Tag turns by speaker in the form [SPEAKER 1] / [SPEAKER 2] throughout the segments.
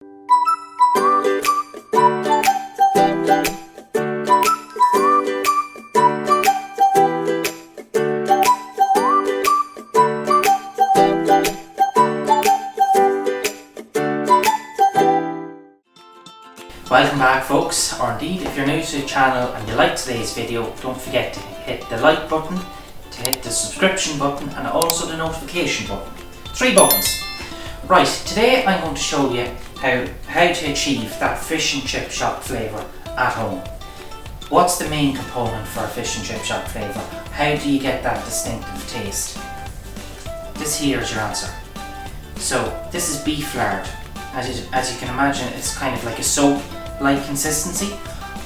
[SPEAKER 1] Welcome back folks, or indeed if you're new to the channel and you like today's video, don't forget to hit the like button, to hit the subscription button and also the notification button. 3 buttons. Right, today I'm going to show you how to achieve that fish and chip shop flavour at home. What's the main component for a fish and chip shop flavour? How do you get that distinctive taste? This here is your answer. So this is beef lard. As you can imagine, it's kind of like a soap-like consistency,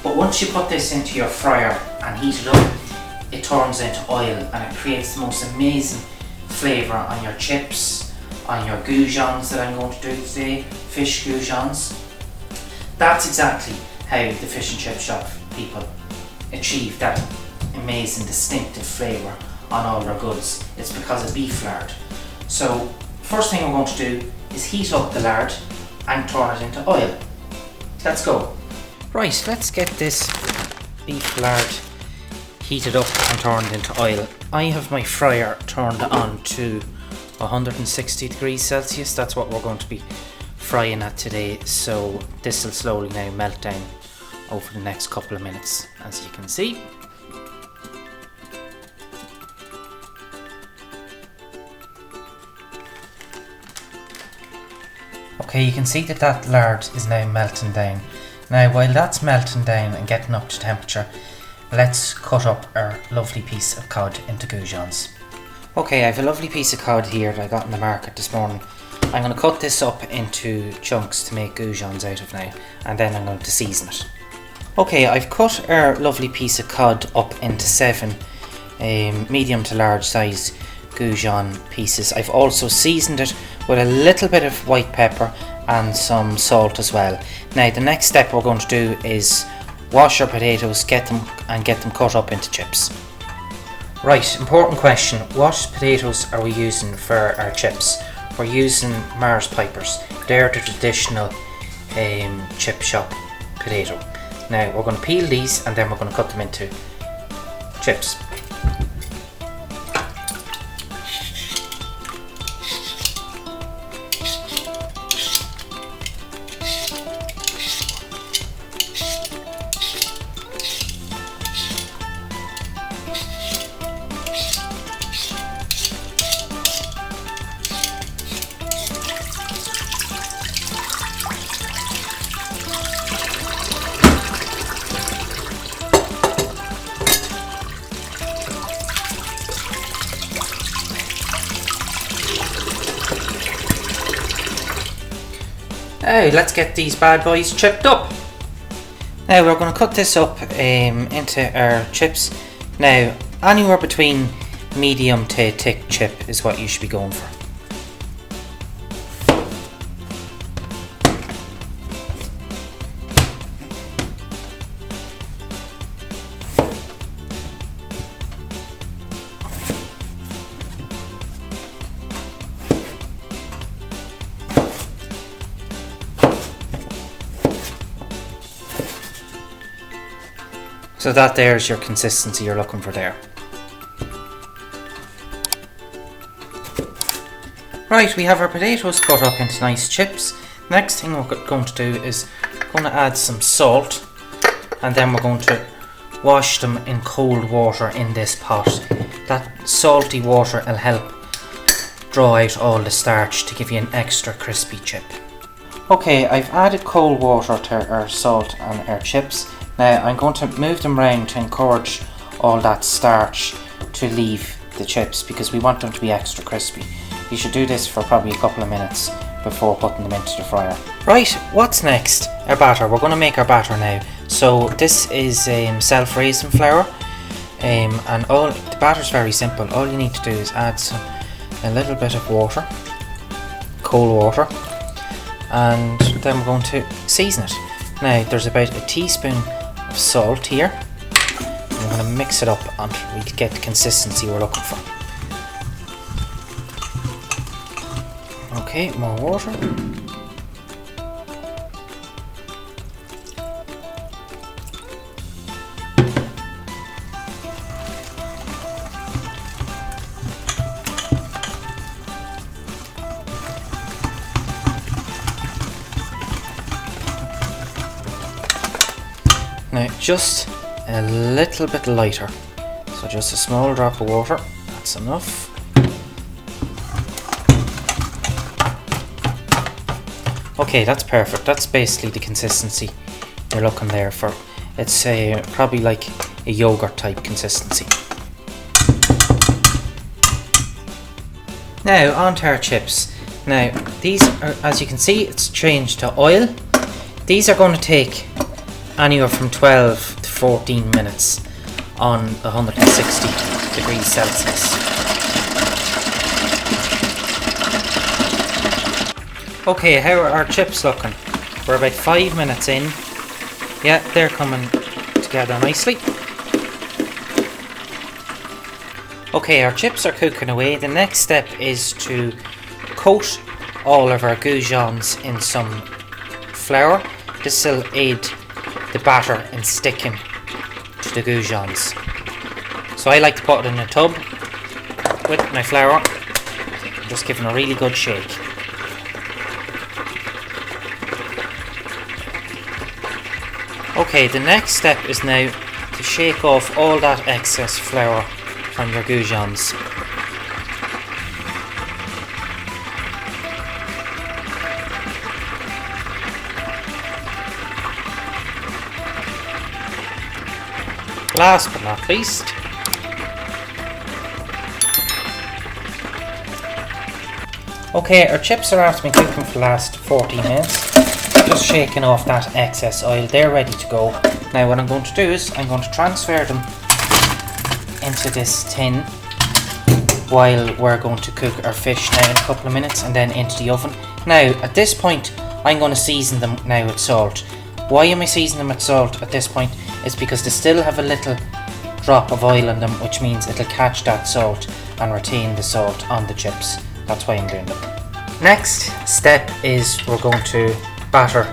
[SPEAKER 1] but once you put this into your fryer and heat it up, it turns into oil and it creates the most amazing flavour on your chips, on your goujons that I'm going to do today, fish goujons. That's exactly how the fish and chip shop people achieve that amazing distinctive flavour on all their goods. It's because of beef lard. So first thing we're going to do is heat up the lard and turn it into oil. Let's go. Right, let's get this beef lard heated up and turned into oil. I have my fryer turned on to 160 degrees Celsius. That's what we're going to be frying at today, so this will slowly now melt down over the next couple of minutes, as you can see. Okay, you can see that lard is now melting down. Now while that's melting down and getting up to temperature, let's cut up our lovely piece of cod into goujons. Okay, I have a lovely piece of cod here that I got in the market this morning. I'm going to cut this up into chunks to make goujons out of now, and then I'm going to season it. Okay, I've cut our lovely piece of cod up into 7 medium to large size goujon pieces. I've also seasoned it with a little bit of white pepper and some salt as well. Now the next step we're going to do is wash our potatoes, get them cut up into chips. Right, important question, what potatoes are we using for our chips? We're using Mars Pipers. They're the traditional chip shop potato. Now we're going to peel these and then we're going to cut them into chips. Now let's get these bad boys chipped up. Now we're going to cut this up into our chips. Now anywhere between medium to thick chip is what you should be going for. So that there's your consistency you're looking for there. Right, we have our potatoes cut up into nice chips. Next thing we're going to do is going to add some salt, and then we're going to wash them in cold water in this pot. That salty water will help draw out all the starch to give you an extra crispy chip. Okay, I've added cold water to our salt and our chips. Now I'm going to move them round to encourage all that starch to leave the chips because we want them to be extra crispy. You should do this for probably a couple of minutes before putting them into the fryer. Right, what's next? Our batter. We're going to make our batter now. So this is self-raising flour, and all the batter's very simple. All you need to do is add a little bit of water, cold water, and then we're going to season it. Now there's about a teaspoon of salt here. I'm going to mix it up until we get the consistency we're looking for. Okay, more water. Now just a little bit lighter, so just a small drop of water, that's enough. Okay, that's perfect. That's basically the consistency you're looking there for. It's probably like a yogurt type consistency. Now on to our chips. Now these are, as you can see, it's changed to oil. These are going to take anywhere from 12 to 14 minutes on 160 degrees Celsius. Okay, how are our chips looking? We're about 5 minutes in. Yeah, they're coming together nicely. Okay, our chips are cooking away. The next step is to coat all of our goujons in some flour. This will aid the batter in sticking to the goujons. So I like to put it in a tub with my flour, just giving a really good shake. Okay, the next step is now to shake off all that excess flour from your goujons. Last but not least, okay, our chips are after been cooking for the last 14 minutes. Just shaking off that excess oil. They're ready to go. Now what I'm going to do is I'm going to transfer them into this tin while we're going to cook our fish now in a couple of minutes, and then into the oven. Now at this point I'm going to season them now with salt. Why am I seasoning them with salt at this point? It's because they still have a little drop of oil in them, which means it'll catch that salt and retain the salt on the chips. That's why I'm doing them. Next step is we're going to batter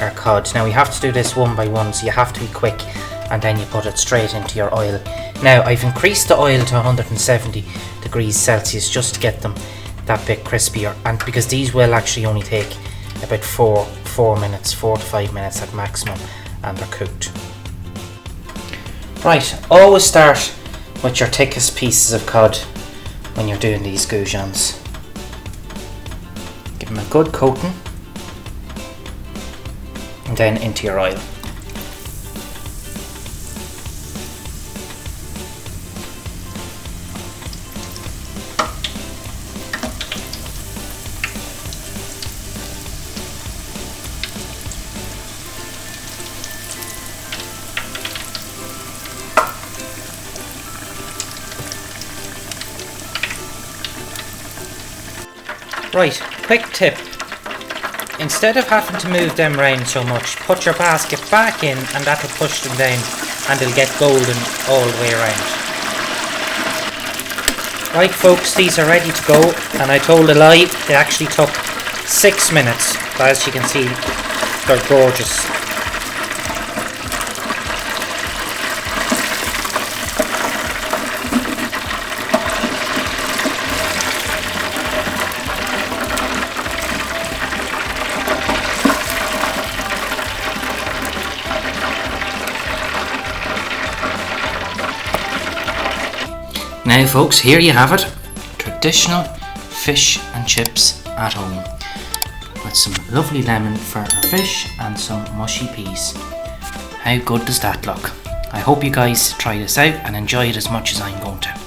[SPEAKER 1] our cod. Now we have to do this one by one, so you have to be quick, and then you put it straight into your oil. Now I've increased the oil to 170 degrees Celsius just to get them that bit crispier, and because these will actually only take about 4 to 5 minutes at maximum, and they're cooked. Right, always start with your thickest pieces of cod when you're doing these goujons. Give them a good coating, and then into your oil. Right, quick tip. Instead of having to move them round so much, put your basket back in and that'll push them down and they'll get golden all the way around. Right folks, these are ready to go, and I told a lie, they actually took 6 minutes, but as you can see, they're gorgeous. Now folks, here you have it, traditional fish and chips at home, with some lovely lemon for our fish and some mushy peas. How good does that look? I hope you guys try this out and enjoy it as much as I'm going to.